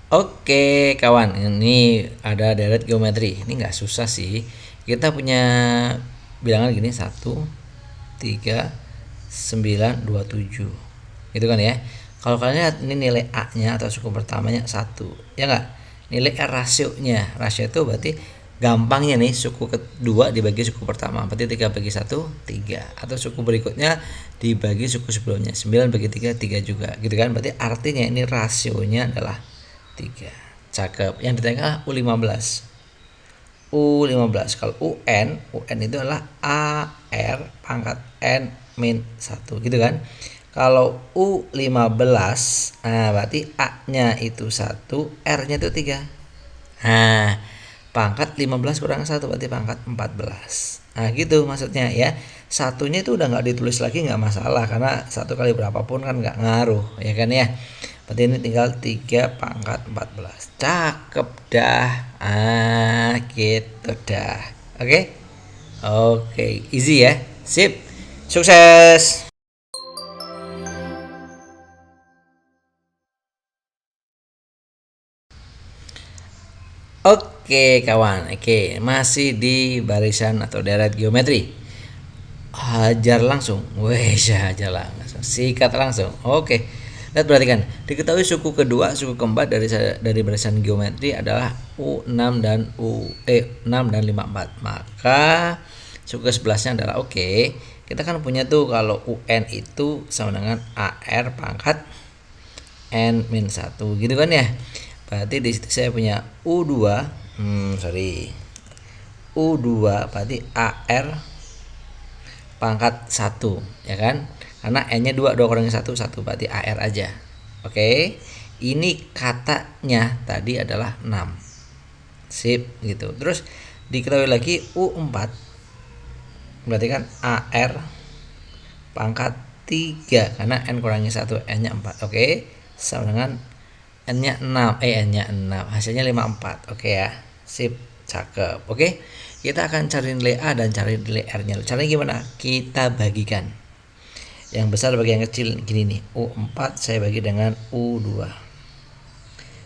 Oke kawan, ini ada deret geometri. Ini nggak susah sih. Kita punya bilangan gini, 1, 3, 9, 27. Gitu kan ya. Kalau kalian lihat ini nilai A-nya atau suku pertamanya 1. Ya nggak? Nilai R rasionya. Rasio itu berarti gampangnya nih suku kedua dibagi suku pertama. Berarti 3 bagi 1, 3. Atau suku berikutnya dibagi suku sebelumnya. 9 bagi 3, 3 juga. Gitu kan? Berarti artinya ini rasionya adalah 3. Cakep. Yang di tengah U15. U15. Kalau UN itu adalah AR pangkat N min 1 gitu kan. Kalau U15, nah berarti A-nya itu 1, R-nya itu 3. Nah, pangkat 15 kurang 1 berarti pangkat 14. Nah, gitu maksudnya ya. Satunya itu udah nggak ditulis lagi, nggak masalah karena satu kali berapapun kan nggak ngaruh, ya kan ya. Berarti ini tinggal 3 pangkat 14. Cakep dah. Gitu dah. Oke? Oke, easy ya. Sip. Sukses. Oke kawan, oke masih di barisan atau deret geometri. Hajar langsung, weh hajar langsung, sikat langsung. Oke, lihat perhatikan. Diketahui suku kedua, suku keempat dari barisan geometri adalah U6 dan 6 dan 54. Maka suku ke-11-nya adalah oke. Kita kan punya tuh kalau UN itu sama dengan AR pangkat N-1 gitu kan ya. Berarti di situ saya punya U2, U2 berarti AR pangkat 1 ya kan. Karena N-nya 2 kurangi 1 berarti AR aja. Oke. Ini katanya tadi adalah 6. Sip gitu. Terus diketahui lagi U4 berarti kan AR pangkat 3 karena N kurangi 1 N-nya 4. Oke. Sama dengan N-nya 6, N-nya 6, hasilnya 54. Oke ya. Sip, cakep. Oke. Kita akan cari nilai A dan cari nilai R-nya. Caranya gimana? Kita bagikan. Yang besar bagi yang kecil gini nih. U4 saya bagi dengan U2.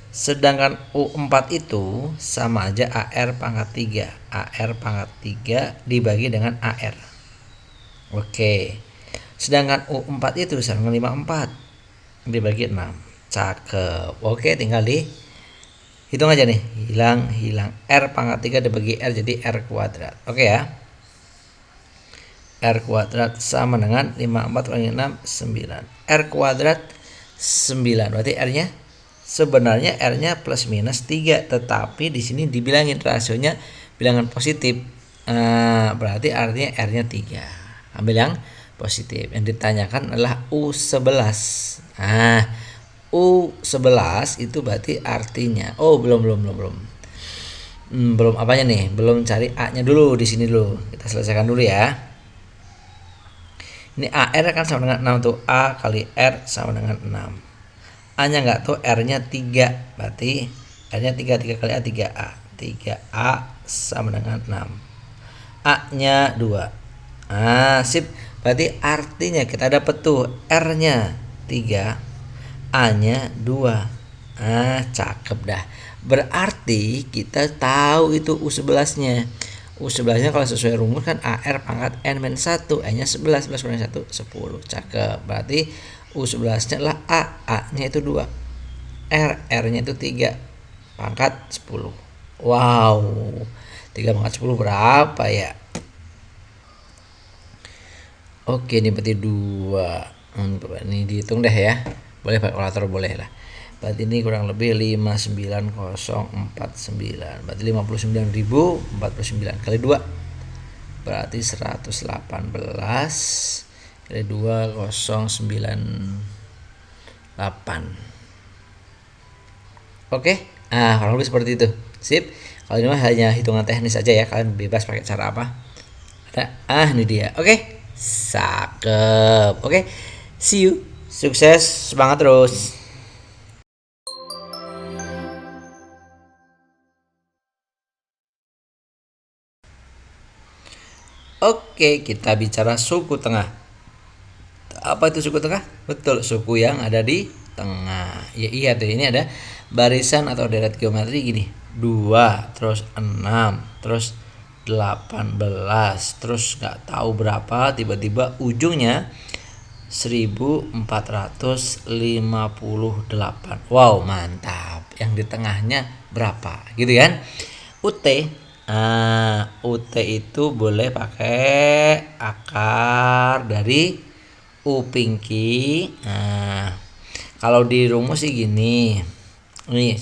Sedangkan U4 itu sama aja AR pangkat 3. AR pangkat 3 dibagi dengan AR. Oke. Sedangkan U4 itu sama dengan 54 dibagi 6. Cakep. Oke, tinggal di hitung aja nih. Hilang R pangkat 3 dibagi R jadi R kuadrat. Oke ya. R kuadrat sama dengan 54 kurangi 6, 9. R kuadrat 9. Berarti R-nya sebenarnya R-nya plus minus 3, tetapi di sini dibilangin rasionya bilangan positif. Berarti artinya R-nya 3. Ambil yang positif. Yang ditanyakan adalah U11. Nah, U11 itu berarti artinya belum apanya nih, belum cari A-nya dulu di sini dulu. Kita selesaikan dulu ya. Ini AR kan sama dengan 6 tuh, A kali R sama dengan 6. A-nya enggak tuh, R-nya 3. Berarti R-nya 3 kali A 3A. 3A sama dengan 6. A-nya 2. Sip. Berarti artinya kita dapat tuh R-nya 3, A-nya 2. Cakep dah. Berarti kita tahu itu U11-nya. U11-nya kalau sesuai rumus kan AR pangkat N-1, N-nya 11, 11 kurang 1, 10. Cakep. Berarti U11-nya adalah A, A-nya itu 2. R-nya itu 3, pangkat 10. Wow. 3 pangkat 10 berapa ya? Oke, ini berarti 2. Ini dihitung deh ya. Boleh pakai kalkulator boleh lah. Berarti ini kurang lebih 59049. Berarti 59.049 kali 2. Berarti 118 kali 2 098. Oke. Kurang lebih seperti itu. Sip. Kalau ini mah hanya hitungan teknis aja ya. Kalian bebas pakai cara apa. Ada. Ini dia. Oke. Cakep. Oke. See you. Sukses, semangat terus. Oke, kita bicara suku tengah. Apa itu suku tengah? Betul, suku yang ada di setengah. Ya iya tuh, ini ada barisan atau deret geometri gini. 2, terus 6, terus 18, terus nggak tahu berapa, tiba-tiba ujungnya 1458. Wow, mantap. Yang di tengahnya berapa? Gitu kan? UT. UT itu boleh pakai akar dari U pinky. Nah, kalau di rumus sih gini. Ini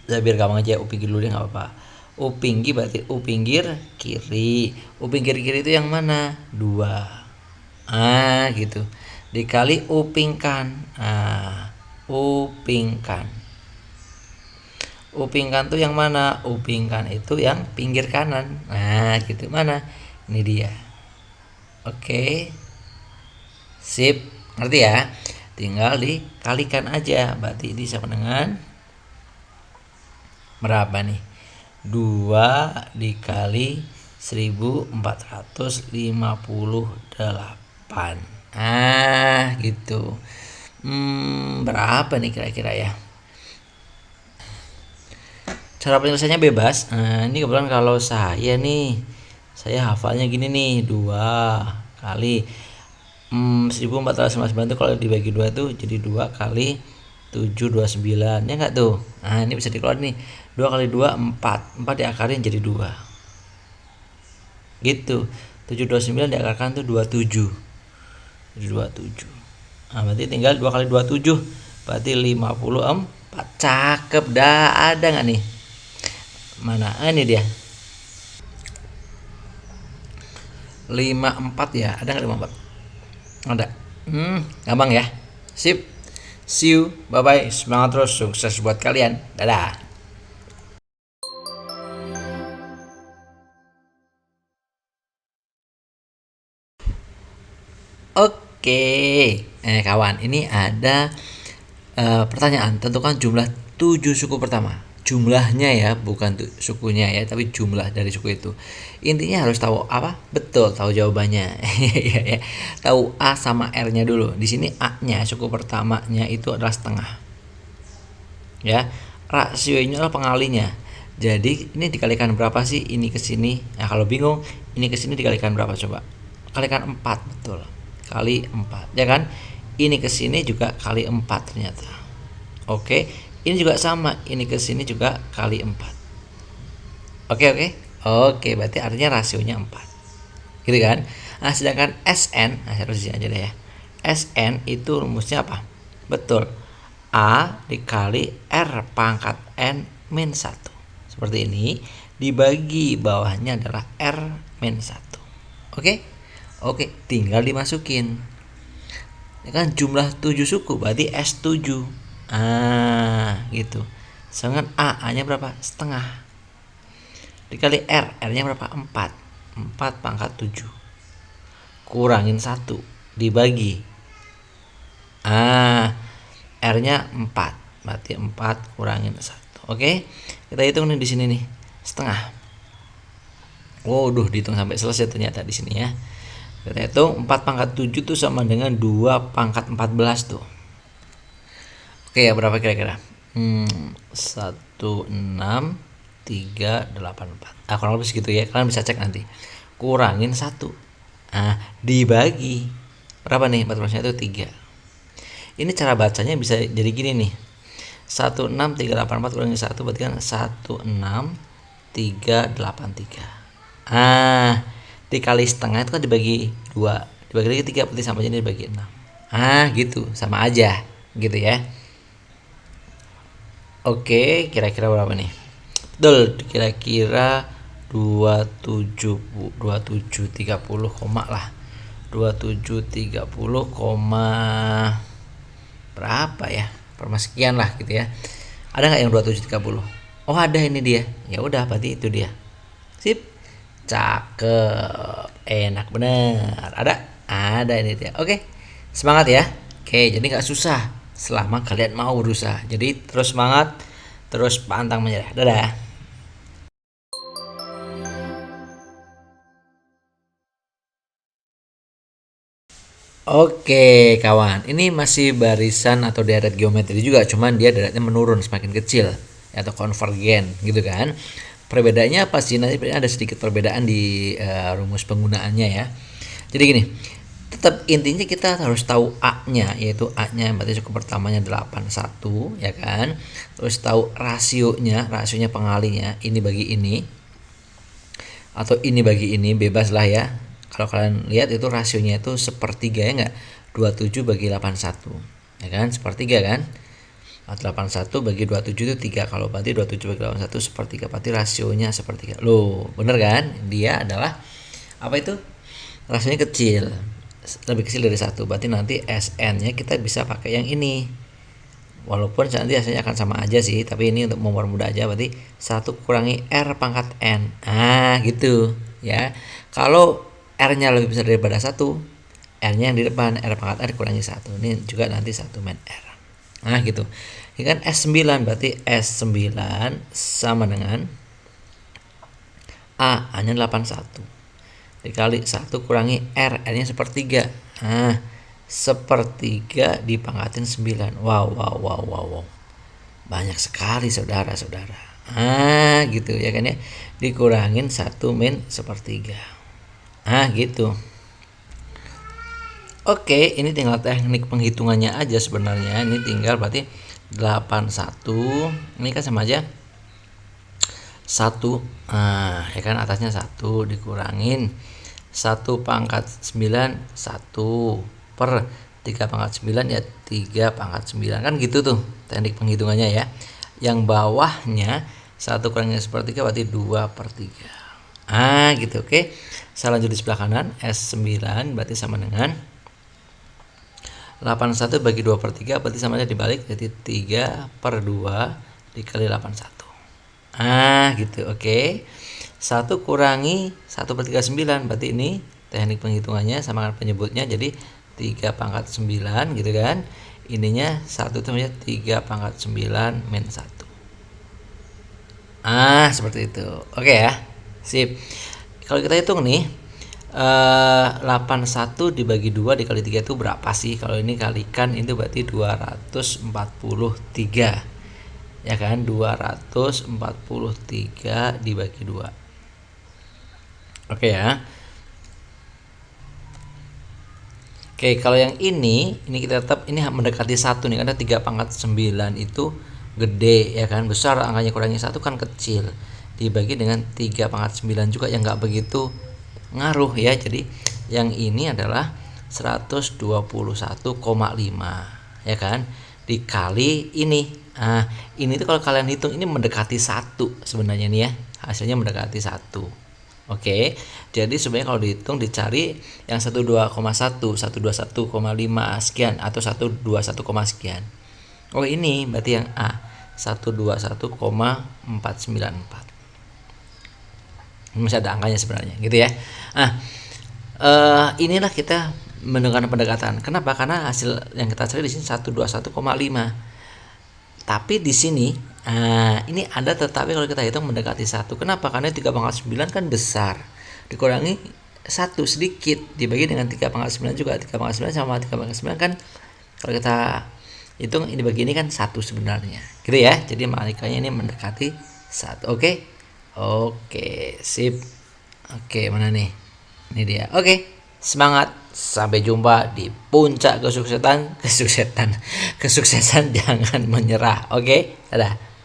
saya biar gampang aja, U pinky dulu deh, nggak apa-apa. U pinky berarti U pinggir kiri. U pinggir kiri itu yang mana? 2. Gitu. Dikali U pingkan. U pingkan. U pingkan tuh yang mana? U pingkan itu yang pinggir kanan. Nah, gitu. Mana? Ini dia. Oke. Sip. Ngerti ya? Tinggal dikalikan aja. Berarti ini sama dengan berapa nih? 2 dikali 1458. Gitu. Berapa nih kira-kira ya? Cara penyelesaiannya bebas. Ini kebetulan kalau saya hafalnya gini nih, 2 kali 1459 itu kalau dibagi 2 tuh jadi 2 kali 729, ya enggak tuh? Nah, ini bisa dikeluarin nih. 2 kali 2 4. 4 diakarin jadi 2. Gitu. 729 diakarkan tuh 27. Jadi 27. Nah, berarti tinggal 2 kali 27. Berarti 54. Cakep dah. Ada enggak nih? Mana? Ini dia. 54 ya. Ada enggak 54? Ada. Gampang ya. Sip. See you. Bye-bye. Semangat terus. Sukses buat kalian. Dadah. Oke. Kawan. Ini ada pertanyaan. Tentukan jumlah 7 suku pertama. Jumlahnya ya, bukan sukunya ya, tapi jumlah dari suku itu. Intinya harus tahu apa? Betul, tahu jawabannya. Tahu A sama R-nya dulu. Di sini A-nya, suku pertamanya itu adalah setengah. Ya, rasionya adalah pengalinya. Jadi ini dikalikan berapa sih? Ini ke sini. Nah, kalau bingung, ini ke sini dikalikan berapa coba? Kalikan 4, betul. Kali 4, ya kan? Ini ke sini juga kali 4 ternyata. Oke, ini juga sama. Ini ke sini juga kali 4. Oke, berarti artinya rasionya 4. Gitu kan? Nah, sedangkan SN, harus di aja deh ya. SN itu rumusnya apa? Betul. A dikali R pangkat N min 1. Seperti ini. Dibagi bawahnya adalah R min 1. Oke, tinggal dimasukin. Ini kan jumlah 7 suku, berarti S7. Gitu. Sedangkan A-nya berapa? Setengah. Dikali R, R-nya berapa? 4. 4 pangkat 7. Kurangin 1. Dibagi. R-nya 4. Berarti 4 kurangin 1. Oke. Kita hitung nih di sini nih. Setengah. Dihitung sampai selesai ternyata di sini ya. Kita hitung 4 pangkat 7 itu sama dengan 2 pangkat 14 tuh. Oke ya, berapa kira-kira? 16384. Kurang lebih segitu ya. Kalian bisa cek nanti. Kurangin 1. Dibagi berapa nih? 14-nya itu 3. Ini cara bacanya bisa jadi gini nih. 16384 kurangin 1 berarti kan 16383. Dikali setengah itu kan dibagi 2. Dibagi lagi 3 berarti sama aja dibagi 6. Gitu. Sama aja. Gitu ya. Oke, kira-kira berapa nih? Betul, kira-kira 2730 koma lah. 2730 koma berapa ya? Sekian lah gitu ya. Ada nggak yang 2730? Oh, ada, ini dia. Ya udah, berarti itu dia. Sip. Cakep. Enak bener. Ada ini dia. Oke. Semangat ya. Oke, jadi nggak susah selama kalian mau berusaha. Jadi terus semangat, terus pantang menyerah. Dadah. Oke kawan, ini masih barisan atau deret geometri juga, cuman dia deretnya menurun semakin kecil atau konvergen gitu kan. Perbedaannya apa sih? Nanti ada sedikit perbedaan di rumus penggunaannya ya. Jadi gini, tetap intinya kita harus tahu A-nya, yaitu A-nya berarti suku pertamanya 81 ya kan. Terus tahu rasionya pengalinya ini bagi ini atau ini bagi ini, bebas lah ya. Kalau kalian lihat itu rasionya itu sepertiga ya enggak, 27 bagi 81 ya kan, sepertiga kan. 81 bagi 27 itu 3, kalau berarti 27 bagi 81 sepertiga, berarti rasionya sepertiga. Loh bener kan, dia adalah apa itu, rasionya kecil, lebih kecil dari 1, berarti nanti SN nya kita bisa pakai yang ini, walaupun nanti hasilnya akan sama aja sih, tapi ini untuk mempermudah aja, berarti 1 kurangi R pangkat N, gitu ya. Kalau R nya lebih besar daripada 1, R nya yang di depan, R pangkat R kurangi 1, ini juga nanti 1 min R. Gitu. Ini kan S9, berarti S9 sama dengan A nya 81 dikali 1 kurangi R nya sepertiga. Sepertiga dipangkatin 9. Wow. Banyak sekali saudara-saudara. Gitu ya kan ya. Dikurangin 1 min sepertiga. Gitu. Oke, ini tinggal teknik penghitungannya aja sebenarnya. Ini tinggal berarti 81. Ini kan sama aja 1. Ya kan, atasnya 1 dikurangin 1 pangkat 9 1 per 3 pangkat 9 ya 3 pangkat 9, kan gitu tuh teknik penghitungannya ya. Yang bawahnya 1 kurangi sepertiga berarti 2/3. Gitu. Oke, saya lanjut di sebelah kanan. S9 berarti sama dengan 81 bagi 2/3 berarti sama aja dibalik, jadi 3/2 dikali 81. Gitu. Oke, 1 kurangi 1/3 9, berarti ini teknik penghitungannya sama dengan penyebutnya, jadi 3 pangkat 9 gitu kan. Ininya 1 itu 3 pangkat 9 min 1. Seperti itu. Oke ya, sip. Kalau kita hitung nih, 81 dibagi 2 dikali 3 itu berapa sih? Kalau ini kalikan itu berarti 243 ya kan, 243 dibagi 2. Oke ya. Oke, kalau yang ini kita tetap ini mendekati 1 nih, karena 3 pangkat 9 itu gede ya kan, besar, angkanya kurangi 1 kan kecil, dibagi dengan 3 pangkat 9 juga yang nggak begitu ngaruh ya. Jadi yang ini adalah 121,5 ya kan, dikali ini. Ini tuh kalau kalian hitung ini mendekati 1 sebenarnya nih ya, hasilnya mendekati 1. Oke, jadi sebenarnya kalau dihitung dicari yang 121, 121,5 sekian atau 121, sekian. Ini berarti yang A, 121,494. Masih ada angkanya sebenarnya gitu ya. Inilah kita menggunakan pendekatan. Kenapa? Karena hasil yang kita cari di sini 121,5. Tapi di sini ini ada, tetapi kalau kita hitung mendekati 1. Kenapa? Karena 3 pangkat 9 kan besar, dikurangi 1 sedikit, dibagi dengan 3 pangkat 9 juga. 3 pangkat 9 sama 3 pangkat 9 kan kalau kita hitung ini bagi ini kan 1 sebenarnya gitu ya. Jadi makanya ini mendekati 1. Oke, sip. Oke, mana nih? Ini dia. Oke, semangat. Sampai jumpa di puncak kesuksesan. Kesuksesan jangan menyerah. Oke, dadah.